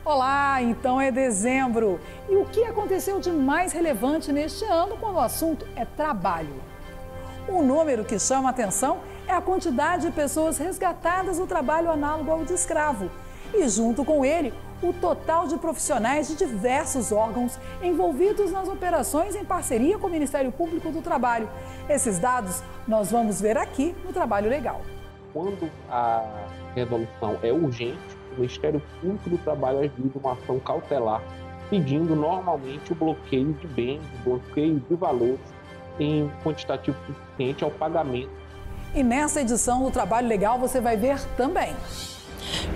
Olá, então é dezembro. E o que aconteceu de mais relevante neste ano quando o assunto é trabalho? Um número que chama a atenção é a quantidade de pessoas resgatadas do trabalho análogo ao de escravo. E junto com ele, o total de profissionais de diversos órgãos envolvidos nas operações em parceria com o Ministério Público do Trabalho. Esses dados nós vamos ver aqui no Trabalho Legal. Quando a resolução é urgente, o Ministério Público do Trabalho ajuda uma ação cautelar, pedindo normalmente o bloqueio de bens, o bloqueio de valores em quantitativo suficiente ao pagamento. E nessa edição do Trabalho Legal você vai ver também.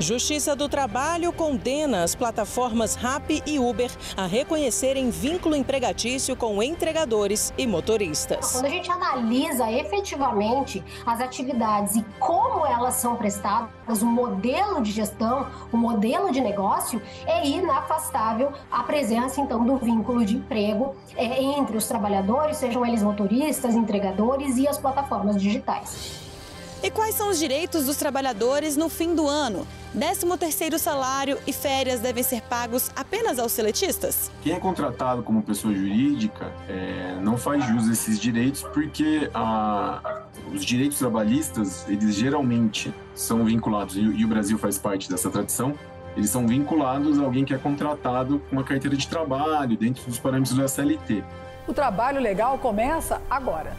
Justiça do Trabalho condena as plataformas Rappi e Uber a reconhecerem vínculo empregatício com entregadores e motoristas. Quando a gente analisa efetivamente as atividades e como elas são prestadas, o modelo de gestão, o modelo de negócio, é inafastável a presença, então, do vínculo de emprego entre os trabalhadores, sejam eles motoristas, entregadores e as plataformas digitais. E quais são os direitos dos trabalhadores no fim do ano? 13º salário e férias devem ser pagos apenas aos seletistas? Quem é contratado como pessoa jurídica não faz jus a esses direitos porque os direitos trabalhistas, eles geralmente são vinculados, e o Brasil faz parte dessa tradição, eles são vinculados a alguém que é contratado com uma carteira de trabalho dentro dos parâmetros da CLT. O Trabalho Legal começa agora.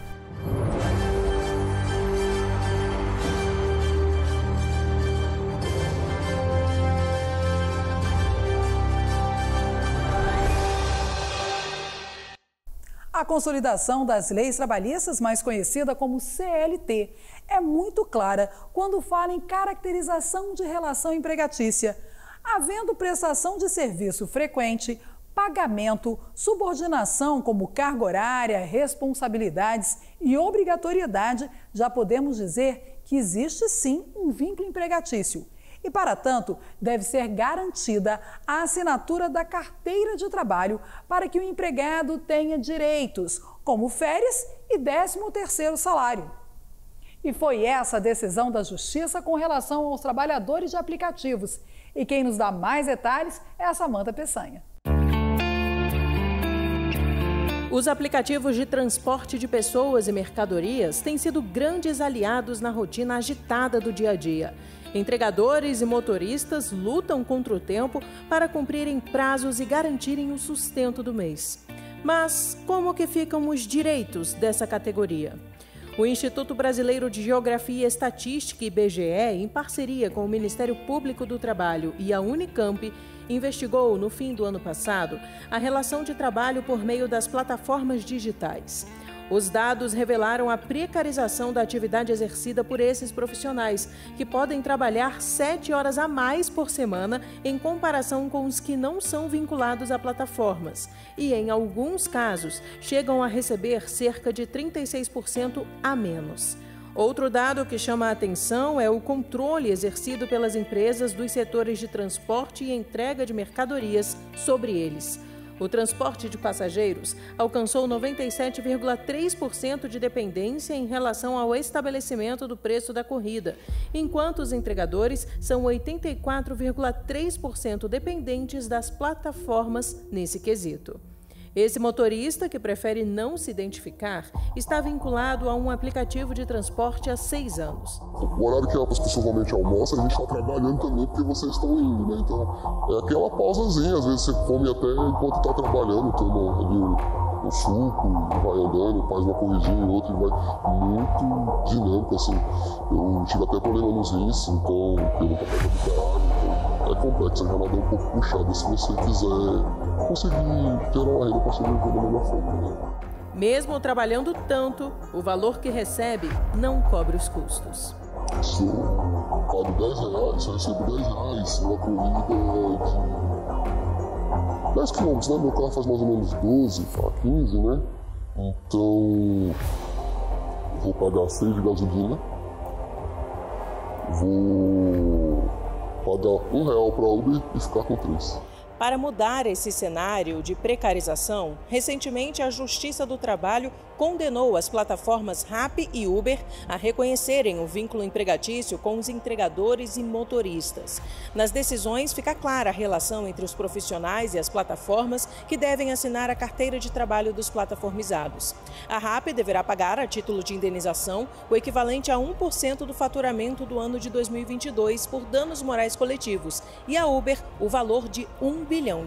A consolidação das leis trabalhistas, mais conhecida como CLT, é muito clara quando fala em caracterização de relação empregatícia. Havendo prestação de serviço frequente, pagamento, subordinação como carga horária, responsabilidades e obrigatoriedade, já podemos dizer que existe sim um vínculo empregatício. E, para tanto, deve ser garantida a assinatura da carteira de trabalho para que o empregado tenha direitos, como férias e 13º salário. E foi essa a decisão da Justiça com relação aos trabalhadores de aplicativos. E quem nos dá mais detalhes é a Samanta Peçanha. Os aplicativos de transporte de pessoas e mercadorias têm sido grandes aliados na rotina agitada do dia a dia. Entregadores e motoristas lutam contra o tempo para cumprirem prazos e garantirem o sustento do mês. Mas como que ficam os direitos dessa categoria? O Instituto Brasileiro de Geografia e Estatística, IBGE, em parceria com o Ministério Público do Trabalho e a Unicamp, investigou, no fim do ano passado, a relação de trabalho por meio das plataformas digitais. Os dados revelaram a precarização da atividade exercida por esses profissionais, que podem trabalhar 7 horas a mais por semana em comparação com os que não são vinculados a plataformas. E, em alguns casos, chegam a receber cerca de 36% a menos. Outro dado que chama a atenção é o controle exercido pelas empresas dos setores de transporte e entrega de mercadorias sobre eles. O transporte de passageiros alcançou 97,3% de dependência em relação ao estabelecimento do preço da corrida, enquanto os entregadores são 84,3% dependentes das plataformas nesse quesito. Esse motorista, que prefere não se identificar, está vinculado a um aplicativo de transporte há 6 anos. O horário que as pessoas normalmente almoçam, a gente está trabalhando também porque vocês estão indo, né? Então, é aquela pausazinha, às vezes você come até enquanto está trabalhando, toma ali um suco, vai andando, faz uma corridinha e outra, e vai muito dinâmico, assim. Eu tive até problema nos rins, então, pelo papel do caralho, é complexo, a jornada é um pouco puxada se você quiser conseguir ter uma renda para sobreviver da melhor forma, né? Mesmo trabalhando tanto, o valor que recebe não cobre os custos. Se eu pago R$10, eu recebo R$10, uma corrida de 10 km, né? Meu carro faz mais ou menos 12 a 15, né? Então, vou pagar 6 de gasolina, vou pagar R$1 para Uber e ficar com 3. Para mudar esse cenário de precarização, recentemente a Justiça do Trabalho condenou as plataformas Rappi e Uber a reconhecerem o vínculo empregatício com os entregadores e motoristas. Nas decisões fica clara a relação entre os profissionais e as plataformas que devem assinar a carteira de trabalho dos plataformizados. A Rappi deverá pagar, a título de indenização, o equivalente a 1% do faturamento do ano de 2022 por danos morais coletivos e a Uber o valor de R$1 bilhão.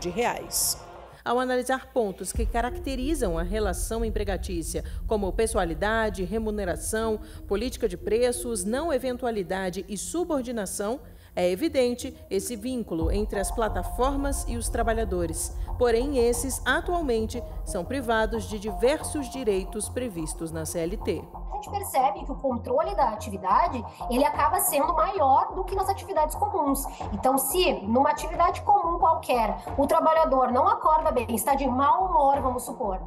Ao analisar pontos que caracterizam a relação empregatícia, como pessoalidade, remuneração, política de preços, não eventualidade e subordinação, é evidente esse vínculo entre as plataformas e os trabalhadores. Porém, esses, atualmente, são privados de diversos direitos previstos na CLT. A gente percebe que o controle da atividade, ele acaba sendo maior do que nas atividades comuns. Então, se numa atividade comum qualquer, o trabalhador não acorda bem, está de mau humor, vamos supor,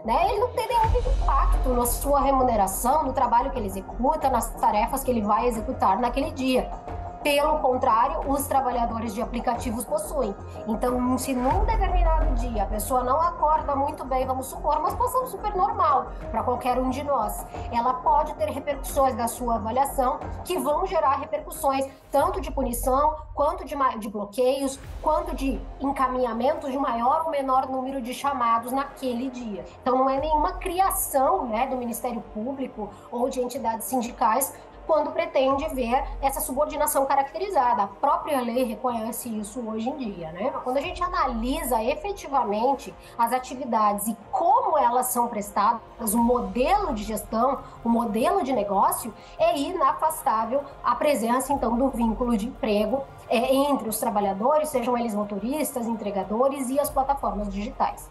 né? Ele não tem nenhum impacto na sua remuneração, no trabalho que ele executa, nas tarefas que ele vai executar naquele dia. Pelo contrário, os trabalhadores de aplicativos possuem. Então, se num determinado dia a pessoa não acorda muito bem, vamos supor, uma situação super normal para qualquer um de nós, ela pode ter repercussões da sua avaliação que vão gerar repercussões tanto de punição, quanto de bloqueios, quanto de encaminhamento de maior ou menor número de chamados naquele dia. Então, não é nenhuma criação, né, do Ministério Público ou de entidades sindicais quando pretende ver essa subordinação caracterizada. A própria lei reconhece isso hoje em dia, né? Quando a gente analisa efetivamente as atividades e como elas são prestadas, o modelo de gestão, o modelo de negócio, é inafastável a presença, então, do vínculo de emprego entre os trabalhadores, sejam eles motoristas, entregadores e as plataformas digitais.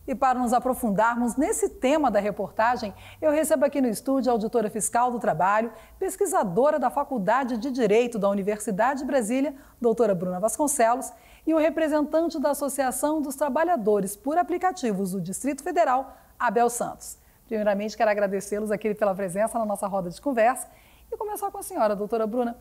E para nos aprofundarmos nesse tema da reportagem, eu recebo aqui no estúdio a auditora fiscal do trabalho, pesquisadora da Faculdade de Direito da Universidade de Brasília, doutora Bruna Vasconcelos, e o representante da Associação dos Trabalhadores por Aplicativos do Distrito Federal, Abel Santos. Primeiramente, quero agradecê-los aqui pela presença na nossa roda de conversa e começar com a senhora, doutora Bruna.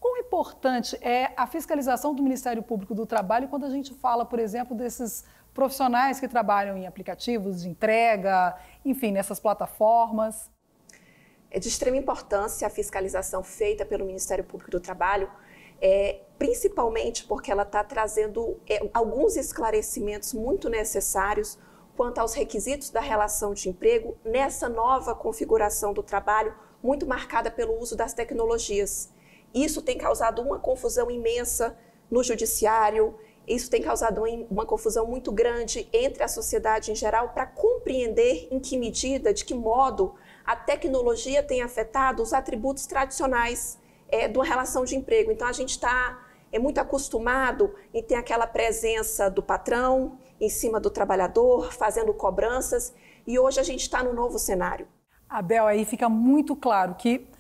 Quão importante é a fiscalização do Ministério Público do Trabalho quando a gente fala, por exemplo, desses profissionais que trabalham em aplicativos de entrega, enfim, nessas plataformas? É de extrema importância a fiscalização feita pelo Ministério Público do Trabalho, principalmente porque ela está trazendo alguns esclarecimentos muito necessários quanto aos requisitos da relação de emprego nessa nova configuração do trabalho, muito marcada pelo uso das tecnologias. Isso tem causado uma confusão imensa no judiciário, isso tem causado uma confusão muito grande entre a sociedade em geral para compreender em que medida, de que modo a tecnologia tem afetado os atributos tradicionais de uma relação de emprego. Então, a gente está muito acostumado em ter aquela presença do patrão em cima do trabalhador, fazendo cobranças, e hoje a gente está no novo cenário. Abel, aí fica muito claro que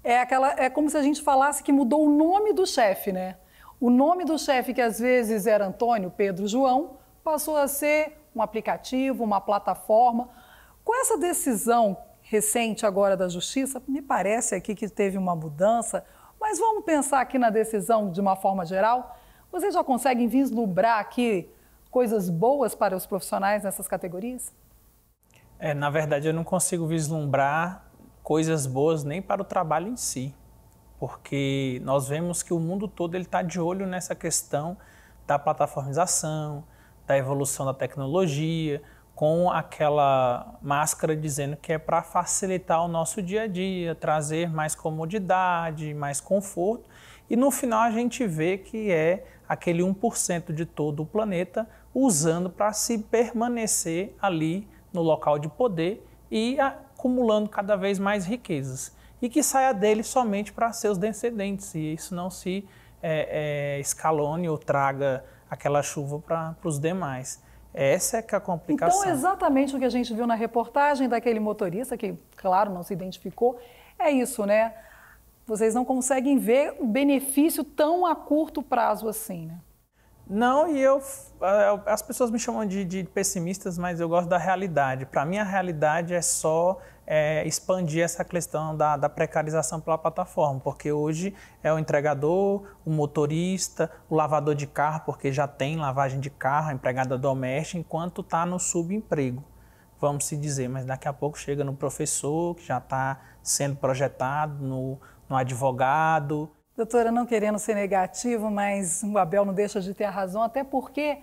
é como se a gente falasse que mudou o nome do chefe, né? O nome do chefe, que às vezes era Antônio, Pedro, João, passou a ser um aplicativo, uma plataforma. Com essa decisão recente agora da Justiça, me parece aqui que teve uma mudança, mas vamos pensar aqui na decisão de uma forma geral. Vocês já conseguem vislumbrar aqui coisas boas para os profissionais nessas categorias? Na verdade, eu não consigo vislumbrar coisas boas nem para o trabalho em si, porque nós vemos que o mundo todo está de olho nessa questão da plataformização, da evolução da tecnologia, com aquela máscara dizendo que é para facilitar o nosso dia a dia, trazer mais comodidade, mais conforto, e no final a gente vê que é aquele 1% de todo o planeta usando para se permanecer ali no local de poder e acumulando cada vez mais riquezas. E que saia dele somente para seus descendentes, e isso não se escalone ou traga aquela chuva para os demais. Essa é que é a complicação. Então, exatamente o que a gente viu na reportagem daquele motorista, que, claro, não se identificou, é isso, né? Vocês não conseguem ver o benefício tão a curto prazo assim, né? Não, e as pessoas me chamam de pessimistas, mas eu gosto da realidade. Para mim, a realidade é só expandir essa questão da precarização pela plataforma, porque hoje é o entregador, o motorista, o lavador de carro, porque já tem lavagem de carro, a empregada doméstica, enquanto está no subemprego, vamos se dizer, mas daqui a pouco chega no professor, que já está sendo projetado, no advogado. Doutora, não querendo ser negativo, mas o Abel não deixa de ter a razão, até porque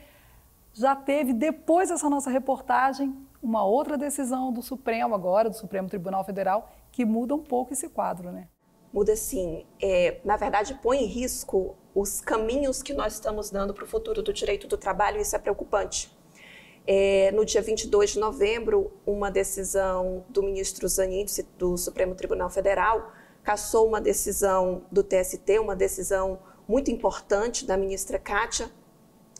já teve, depois dessa nossa reportagem, uma outra decisão do Supremo agora, do Supremo Tribunal Federal, que muda um pouco esse quadro, né? Muda sim. Na verdade, põe em risco os caminhos que nós estamos dando para o futuro do direito do trabalho, e isso é preocupante. No dia 22 de novembro, uma decisão do ministro Zanin, do Supremo Tribunal Federal, cassou uma decisão do TST, uma decisão muito importante da ministra Kátia,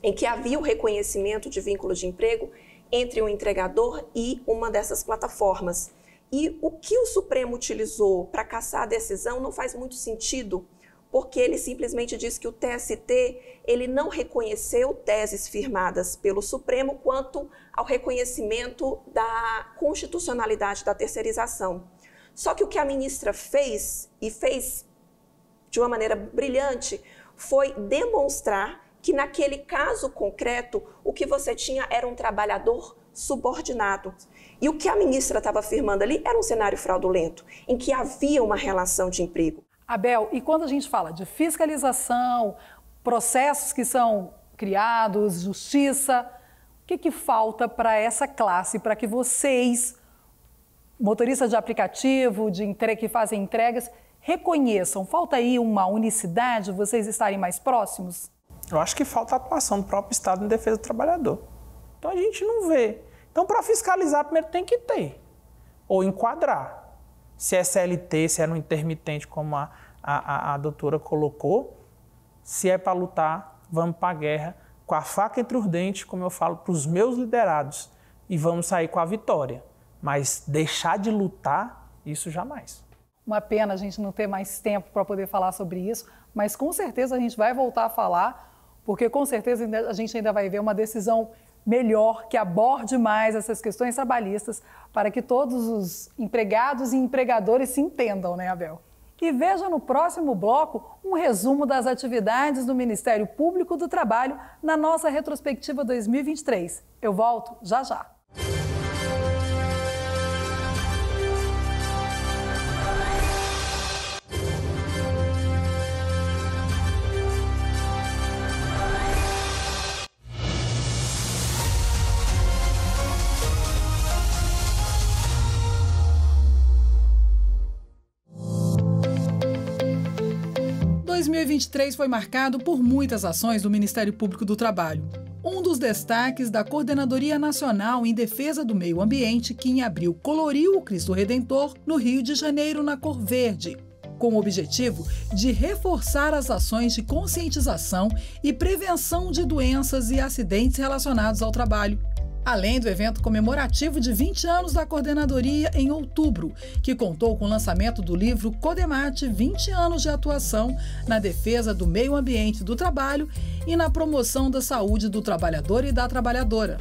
em que havia o reconhecimento de vínculo de emprego entre um entregador e uma dessas plataformas. E o que o Supremo utilizou para cassar a decisão não faz muito sentido, porque ele simplesmente diz que o TST ele não reconheceu teses firmadas pelo Supremo quanto ao reconhecimento da constitucionalidade da terceirização. Só que o que a ministra fez, e fez de uma maneira brilhante, foi demonstrar que naquele caso concreto, o que você tinha era um trabalhador subordinado. E o que a ministra estava afirmando ali era um cenário fraudulento, em que havia uma relação de emprego. Abel, e quando a gente fala de fiscalização, processos que são criados, justiça, o que falta para essa classe, para que vocês, motoristas de aplicativo, que fazem entregas, reconheçam? Falta aí uma unicidade, vocês estarem mais próximos? Eu acho que falta a atuação do próprio Estado em defesa do trabalhador. Então a gente não vê. Então, para fiscalizar, primeiro tem que ter, ou enquadrar. Se é CLT, se é no intermitente, como a doutora colocou, se é para lutar, vamos para a guerra com a faca entre os dentes, como eu falo para os meus liderados, e vamos sair com a vitória. Mas deixar de lutar, isso jamais. Uma pena a gente não ter mais tempo para poder falar sobre isso, mas com certeza a gente vai voltar a falar, porque com certeza a gente ainda vai ver uma decisão melhor, que aborde mais essas questões trabalhistas, para que todos os empregados e empregadores se entendam, né, Abel? E veja no próximo bloco um resumo das atividades do Ministério Público do Trabalho na nossa retrospectiva 2023. Eu volto já já. Em 2023 foi marcado por muitas ações do Ministério Público do Trabalho. Um dos destaques da Coordenadoria Nacional em Defesa do Meio Ambiente, que em abril coloriu o Cristo Redentor no Rio de Janeiro na cor verde, com o objetivo de reforçar as ações de conscientização e prevenção de doenças e acidentes relacionados ao trabalho. Além do evento comemorativo de 20 anos da Coordenadoria em outubro, que contou com o lançamento do livro Codemate 20 anos de atuação na defesa do meio ambiente do trabalho e na promoção da saúde do trabalhador e da trabalhadora.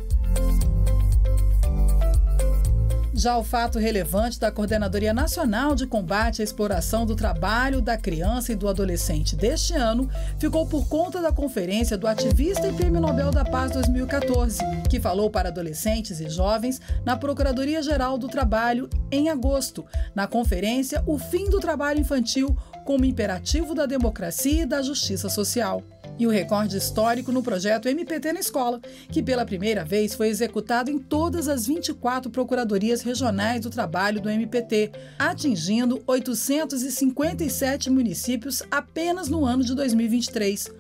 Já o fato relevante da Coordenadoria Nacional de Combate à Exploração do Trabalho da Criança e do Adolescente deste ano ficou por conta da conferência do ativista e Prêmio Nobel da Paz 2014, que falou para adolescentes e jovens na Procuradoria-Geral do Trabalho em agosto, na conferência O Fim do Trabalho Infantil como Imperativo da Democracia e da Justiça Social. E o recorde histórico no projeto MPT na Escola, que pela primeira vez foi executado em todas as 24 procuradorias regionais do trabalho do MPT, atingindo 857 municípios apenas no ano de 2023.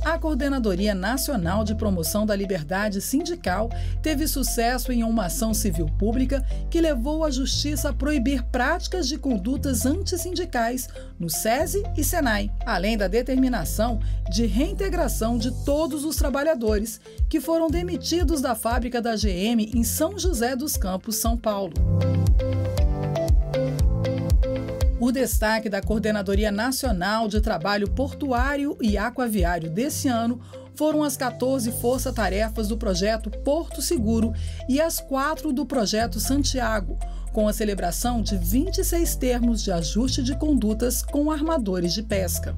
A Coordenadoria Nacional de Promoção da Liberdade Sindical teve sucesso em uma ação civil pública que levou a Justiça a proibir práticas de condutas antissindicais no SESI e SENAI, além da determinação de reintegração de todos os trabalhadores que foram demitidos da fábrica da GM em São José dos Campos, São Paulo. O destaque da Coordenadoria Nacional de Trabalho Portuário e Aquaviário desse ano foram as 14 força-tarefas do projeto Porto Seguro e as 4 do projeto Santiago, com a celebração de 26 termos de ajuste de condutas com armadores de pesca.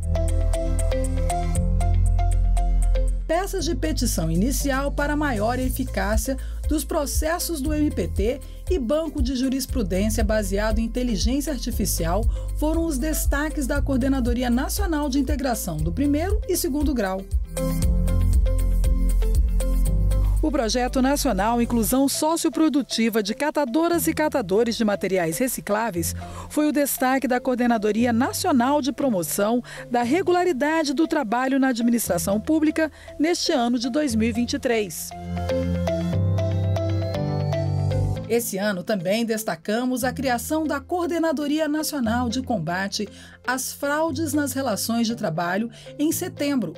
Peças de petição inicial para maior eficácia dos processos do MPT e banco de jurisprudência baseado em inteligência artificial foram os destaques da Coordenadoria Nacional de Integração do 1º e 2º grau. O Projeto Nacional Inclusão Socioprodutiva de Catadoras e Catadores de Materiais Recicláveis foi o destaque da Coordenadoria Nacional de Promoção da Regularidade do Trabalho na Administração Pública neste ano de 2023. Esse ano também destacamos a criação da Coordenadoria Nacional de Combate às Fraudes nas Relações de Trabalho em setembro.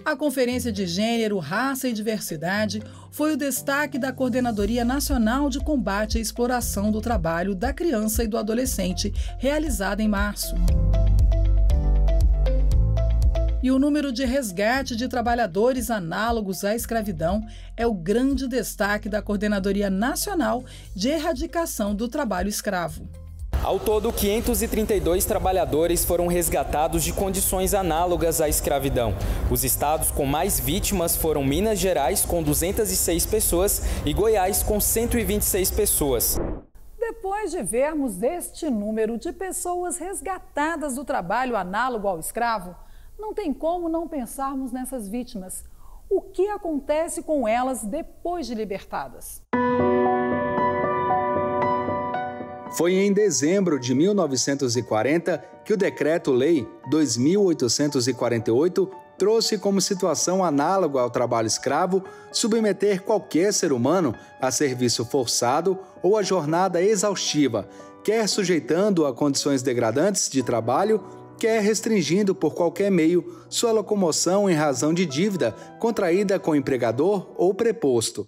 A Conferência de Gênero, Raça e Diversidade foi o destaque da Coordenadoria Nacional de Combate à Exploração do Trabalho da Criança e do Adolescente, realizada em março. E o número de resgate de trabalhadores análogos à escravidão é o grande destaque da Coordenadoria Nacional de Erradicação do Trabalho Escravo. Ao todo, 532 trabalhadores foram resgatados de condições análogas à escravidão. Os estados com mais vítimas foram Minas Gerais, com 206 pessoas, e Goiás, com 126 pessoas. Depois de vermos este número de pessoas resgatadas do trabalho análogo ao escravo, não tem como não pensarmos nessas vítimas. O que acontece com elas depois de libertadas? Foi em dezembro de 1940 que o Decreto-Lei 2.848 trouxe como situação análoga ao trabalho escravo submeter qualquer ser humano a serviço forçado ou a jornada exaustiva, quer sujeitando a condições degradantes de trabalho, quer restringindo por qualquer meio sua locomoção em razão de dívida contraída com o empregador ou preposto.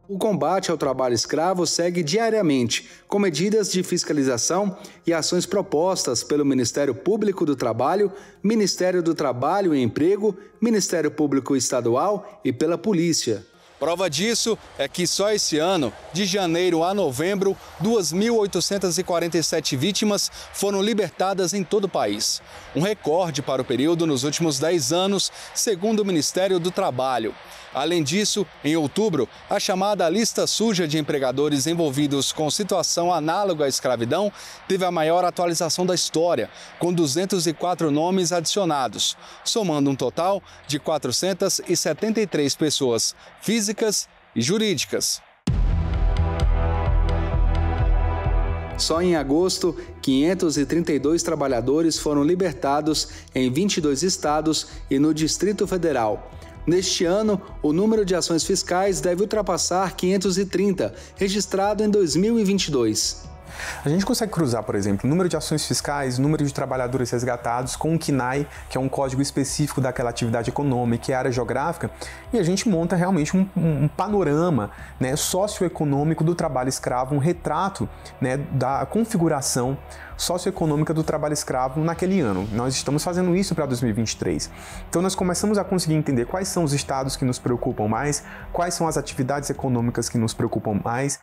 O combate ao trabalho escravo segue diariamente, com medidas de fiscalização e ações propostas pelo Ministério Público do Trabalho, Ministério do Trabalho e Emprego, Ministério Público Estadual e pela Polícia. Prova disso é que só esse ano, de janeiro a novembro, 2.847 vítimas foram libertadas em todo o país. Um recorde para o período nos últimos 10 anos, segundo o Ministério do Trabalho. Além disso, em outubro, a chamada lista suja de empregadores envolvidos com situação análoga à escravidão teve a maior atualização da história, com 204 nomes adicionados, somando um total de 473 pessoas físicas e jurídicas. Só em agosto, 532 trabalhadores foram libertados em 22 estados e no Distrito Federal. Neste ano, o número de ações fiscais deve ultrapassar 530, registrado em 2022. A gente consegue cruzar, por exemplo, o número de ações fiscais, o número de trabalhadores resgatados com o CNAE, que é um código específico daquela atividade econômica e área geográfica, e a gente monta realmente um panorama, né, socioeconômico do trabalho escravo, um retrato, né, da configuração socioeconômica do trabalho escravo naquele ano. Nós estamos fazendo isso para 2023. Então nós começamos a conseguir entender quais são os estados que nos preocupam mais, quais são as atividades econômicas que nos preocupam mais.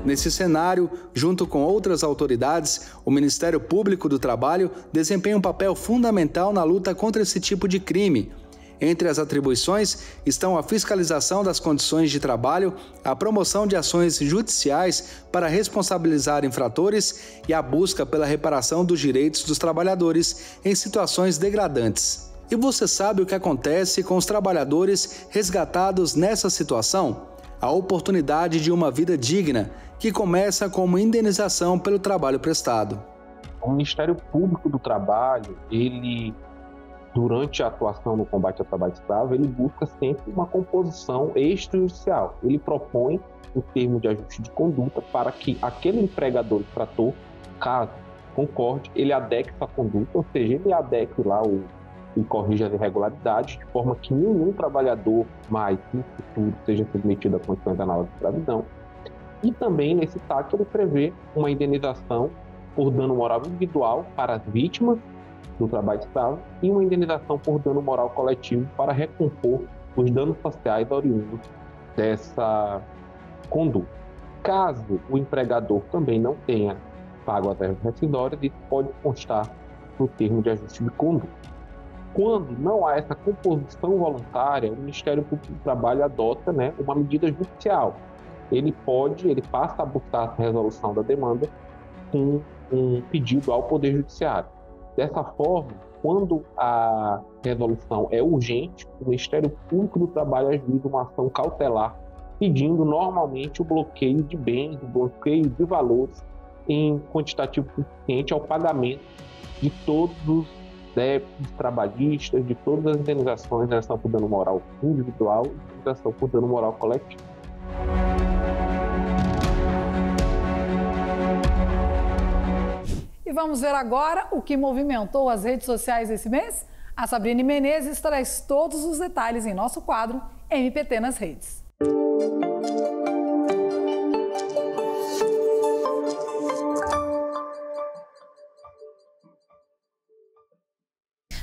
Nesse cenário, junto com outras autoridades, o Ministério Público do Trabalho desempenha um papel fundamental na luta contra esse tipo de crime. Entre as atribuições estão a fiscalização das condições de trabalho, a promoção de ações judiciais para responsabilizar infratores e a busca pela reparação dos direitos dos trabalhadores em situações degradantes. E você sabe o que acontece com os trabalhadores resgatados nessa situação? A oportunidade de uma vida digna, que começa com uma indenização pelo trabalho prestado. O Ministério Público do Trabalho, ele, durante a atuação no combate ao trabalho escravo, ele busca sempre uma composição extrajudicial. Ele propõe o termo de ajuste de conduta para que aquele empregador infrator, caso concorde, ele adeque a conduta, ou seja, ele adeque lá e corrija as irregularidades, de forma que nenhum trabalhador mais no futuro seja submetido a condições análogas de escravidão. E também, nesse TAC, ele prevê uma indenização por dano moral individual para as vítimas do trabalho escravo e uma indenização por dano moral coletivo para recompor os danos sociais oriundos dessa conduta. Caso o empregador também não tenha pago as verbas rescisórias, isso pode constar no termo de ajuste de conduta. Quando não há essa composição voluntária, o Ministério Público do Trabalho adota, uma medida judicial. Ele passa a buscar a resolução da demanda com um pedido ao Poder Judiciário. Dessa forma, quando a resolução é urgente, o Ministério Público do Trabalho ajuiza uma ação cautelar, pedindo normalmente o bloqueio de bens, o bloqueio de valores em quantitativo suficiente ao pagamento de todos os débitos trabalhistas, de todas as indenizações, indenização por dano moral individual e indenização por dano moral coletivo. E vamos ver agora o que movimentou as redes sociais esse mês? A Sabrina Menezes traz todos os detalhes em nosso quadro MPT nas redes.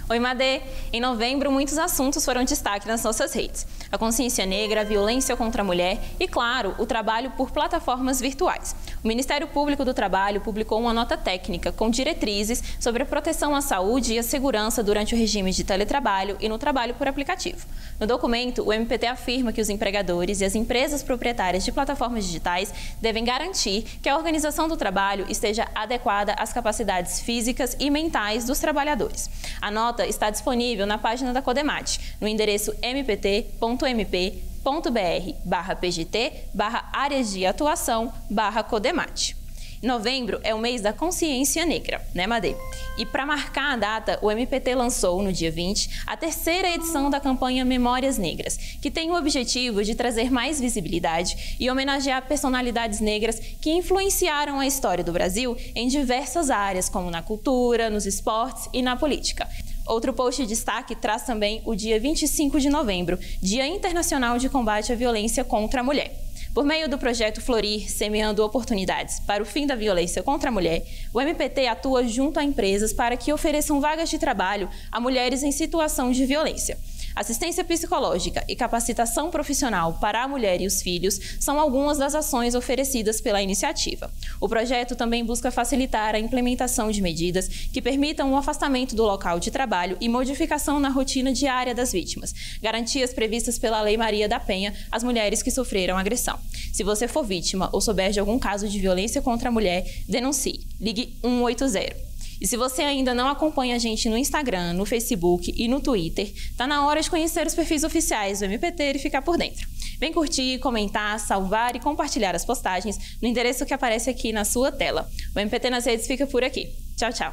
Oi, Madê! Em novembro, muitos assuntos foram destaque nas nossas redes. A consciência negra, a violência contra a mulher e, claro, o trabalho por plataformas virtuais. O Ministério Público do Trabalho publicou uma nota técnica com diretrizes sobre a proteção à saúde e à segurança durante o regime de teletrabalho e no trabalho por aplicativo. No documento, o MPT afirma que os empregadores e as empresas proprietárias de plataformas digitais devem garantir que a organização do trabalho esteja adequada às capacidades físicas e mentais dos trabalhadores. A nota está disponível na página da Codemate, no endereço mpt.mp.br/pgt/áreas de atuação/Codemate. Novembro é o mês da consciência negra, né, Madê? E para marcar a data, o MPT lançou, no dia 20, a terceira edição da campanha Memórias Negras, que tem o objetivo de trazer mais visibilidade e homenagear personalidades negras que influenciaram a história do Brasil em diversas áreas, como na cultura, nos esportes e na política. Outro post de destaque traz também o dia 25 de novembro, Dia Internacional de Combate à Violência contra a Mulher. Por meio do projeto Florir, Semeando Oportunidades para o Fim da Violência contra a Mulher, o MPT atua junto a empresas para que ofereçam vagas de trabalho a mulheres em situação de violência. Assistência psicológica e capacitação profissional para a mulher e os filhos são algumas das ações oferecidas pela iniciativa. O projeto também busca facilitar a implementação de medidas que permitam o afastamento do local de trabalho e modificação na rotina diária das vítimas, garantias previstas pela Lei Maria da Penha às mulheres que sofreram agressão. Se você for vítima ou souber de algum caso de violência contra a mulher, denuncie. Ligue 180. E se você ainda não acompanha a gente no Instagram, no Facebook e no Twitter, tá na hora de conhecer os perfis oficiais do MPT e ficar por dentro. Vem curtir, comentar, salvar e compartilhar as postagens no endereço que aparece aqui na sua tela. O MPT nas redes fica por aqui. Tchau, tchau.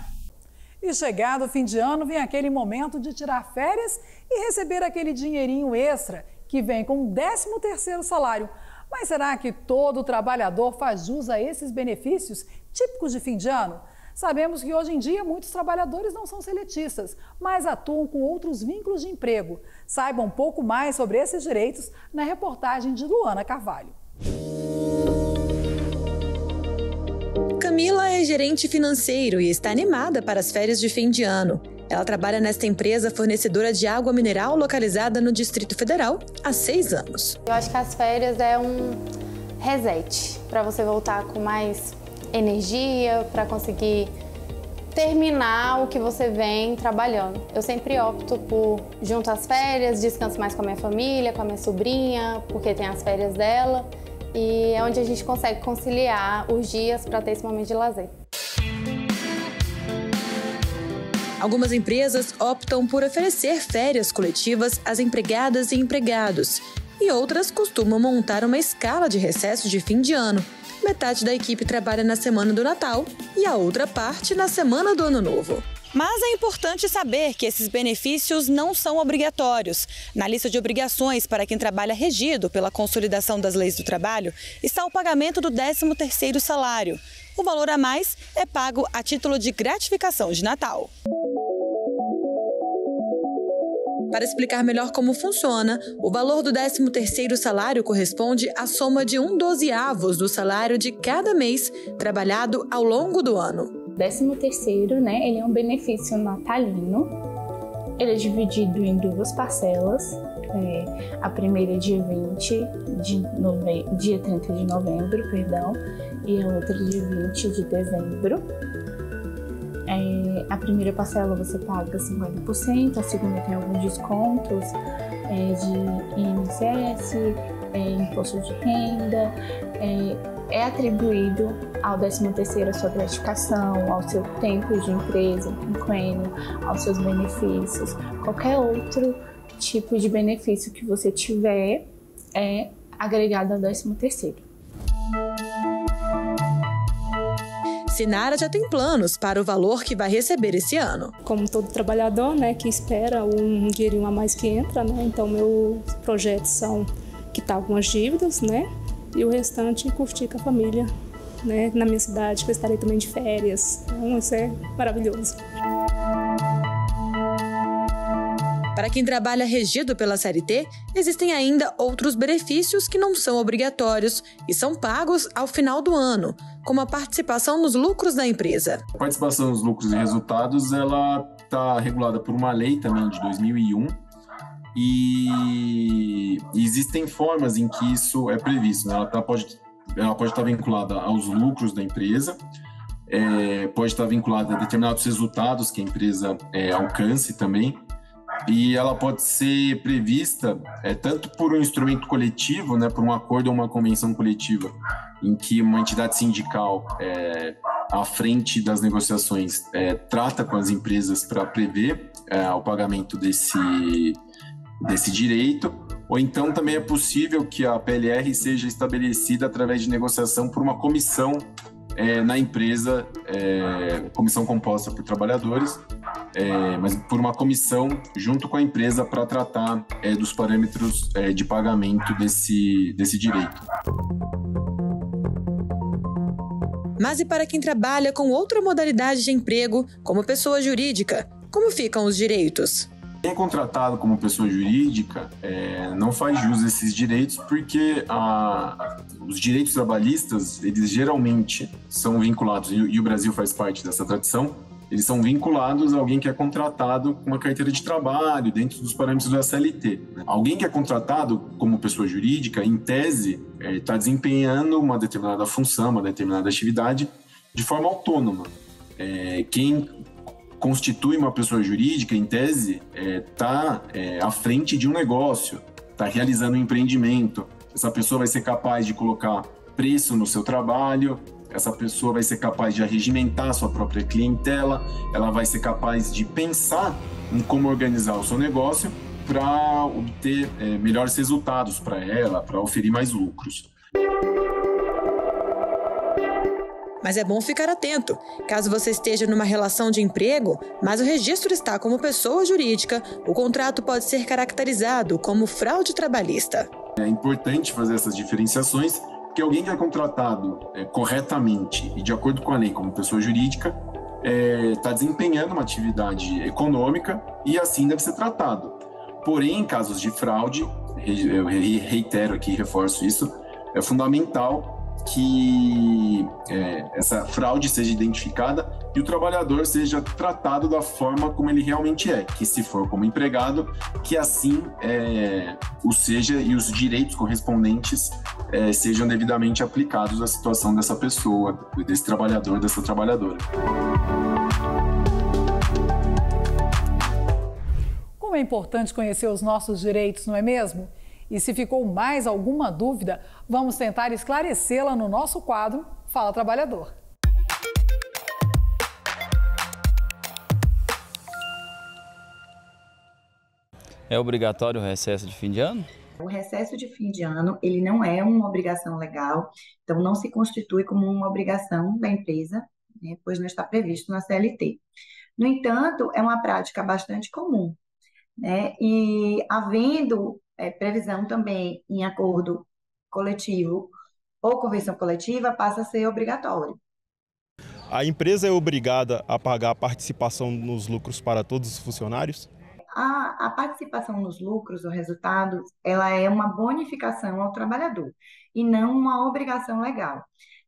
E chegado o fim de ano, vem aquele momento de tirar férias e receber aquele dinheirinho extra que vem com o 13º salário. Mas será que todo trabalhador faz jus a esses benefícios típicos de fim de ano? Sabemos que hoje em dia muitos trabalhadores não são seletistas, mas atuam com outros vínculos de emprego. Saiba um pouco mais sobre esses direitos na reportagem de Luana Carvalho. Camila é gerente financeiro e está animada para as férias de fim de ano. Ela trabalha nesta empresa fornecedora de água mineral localizada no Distrito Federal há 6 anos. Eu acho que as férias é um reset para você voltar com mais energia, para conseguir terminar o que você vem trabalhando. Eu sempre opto por, junto às férias, descanso mais com a minha família, com a minha sobrinha, porque tem as férias dela, e é onde a gente consegue conciliar os dias para ter esse momento de lazer. Algumas empresas optam por oferecer férias coletivas às empregadas e empregados, e outras costumam montar uma escala de recesso de fim de ano. Metade da equipe trabalha na semana do Natal e a outra parte na semana do Ano Novo. Mas é importante saber que esses benefícios não são obrigatórios. Na lista de obrigações para quem trabalha regido pela consolidação das leis do trabalho está o pagamento do 13º salário. O valor a mais é pago a título de gratificação de Natal. Para explicar melhor como funciona, o valor do 13º salário corresponde à soma de 1/12 do salário de cada mês trabalhado ao longo do ano. 13º, né, ele é um benefício natalino. Ele é dividido em 2 parcelas. A primeira é dia 30 de novembro, e a outra dia 20 de dezembro. A primeira parcela você paga 50%, a segunda tem alguns descontos de INSS, imposto de renda. É atribuído ao 13º a sua gratificação, ao seu tempo de empresa, quinquênio, aos seus benefícios. Qualquer outro tipo de benefício que você tiver é agregado ao 13º. Sinara já tem planos para o valor que vai receber esse ano. Como todo trabalhador, né, que espera um dinheirinho a mais que entra, né, então meus projetos são quitar algumas dívidas, né, e o restante curtir com a família, né, na minha cidade, que eu estarei também de férias. Então isso é maravilhoso. Para quem trabalha regido pela CLT, existem ainda outros benefícios que não são obrigatórios e são pagos ao final do ano, como a participação nos lucros da empresa. A participação nos lucros e resultados, ela está regulada por uma lei também de 2001 e existem formas em que isso é previsto, né? Ela pode estar vinculada aos lucros da empresa, pode estar vinculada a determinados resultados que a empresa alcance também. E ela pode ser prevista tanto por um instrumento coletivo, né, por um acordo ou uma convenção coletiva, em que uma entidade sindical, à frente das negociações, trata com as empresas para prever o pagamento desse direito, ou então também é possível que a PLR seja estabelecida através de negociação por uma comissão na empresa, comissão composta por trabalhadores, mas por uma comissão junto com a empresa para tratar dos parâmetros de pagamento desse direito. Mas e para quem trabalha com outra modalidade de emprego, como pessoa jurídica, como ficam os direitos? Quem é contratado como pessoa jurídica não faz jus a esses direitos porque os direitos trabalhistas, eles geralmente são vinculados, e o Brasil faz parte dessa tradição, eles são vinculados a alguém que é contratado com uma carteira de trabalho dentro dos parâmetros da CLT. Alguém que é contratado como pessoa jurídica, em tese, está desempenhando uma determinada função, uma determinada atividade de forma autônoma. Quem constitui uma pessoa jurídica, em tese, está à frente de um negócio, está realizando um empreendimento. Essa pessoa vai ser capaz de colocar preço no seu trabalho, essa pessoa vai ser capaz de arregimentar a sua própria clientela, ela vai ser capaz de pensar em como organizar o seu negócio para obter melhores resultados para ela, para oferir mais lucros. Mas é bom ficar atento. Caso você esteja numa relação de emprego, mas o registro está como pessoa jurídica, o contrato pode ser caracterizado como fraude trabalhista. É importante fazer essas diferenciações, porque alguém que é contratado corretamente e de acordo com a lei como pessoa jurídica está desempenhando uma atividade econômica e assim deve ser tratado. Porém, em casos de fraude, eu reitero aqui, reforço isso, é fundamental que essa fraude seja identificada e o trabalhador seja tratado da forma como ele realmente é, que se for como empregado, que assim o seja e os direitos correspondentes sejam devidamente aplicados à situação dessa pessoa, desse trabalhador, dessa trabalhadora. Como é importante conhecer os nossos direitos, não é mesmo? E se ficou mais alguma dúvida, vamos tentar esclarecê-la no nosso quadro Fala Trabalhador. É obrigatório o recesso de fim de ano? O recesso de fim de ano, ele não é uma obrigação legal, então não se constitui como uma obrigação da empresa, né, pois não está previsto na CLT. No entanto, é uma prática bastante comum, né, e havendo previsão também em acordo coletivo ou convenção coletiva, passa a ser obrigatório. A empresa é obrigada a pagar a participação nos lucros para todos os funcionários? a participação nos lucros, o resultado, ela é uma bonificação ao trabalhador e não uma obrigação legal.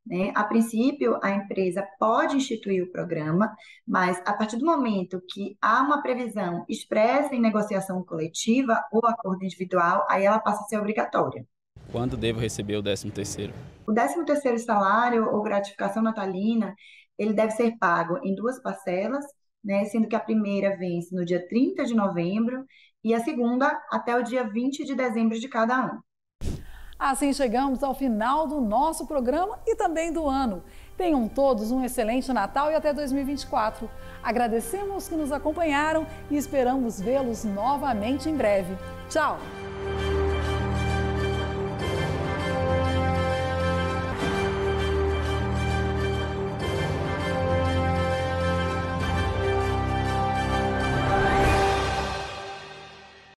Né? A princípio, a empresa pode instituir o programa, mas a partir do momento que há uma previsão expressa em negociação coletiva ou acordo individual, aí ela passa a ser obrigatória. Quando devo receber o 13º? O 13º salário ou gratificação natalina, ele deve ser pago em 2 parcelas, né? Sendo que a primeira vence no dia 30 de novembro e a segunda até o dia 20 de dezembro de cada ano. Assim chegamos ao final do nosso programa e também do ano. Tenham todos um excelente Natal e até 2024. Agradecemos que nos acompanharam e esperamos vê-los novamente em breve. Tchau!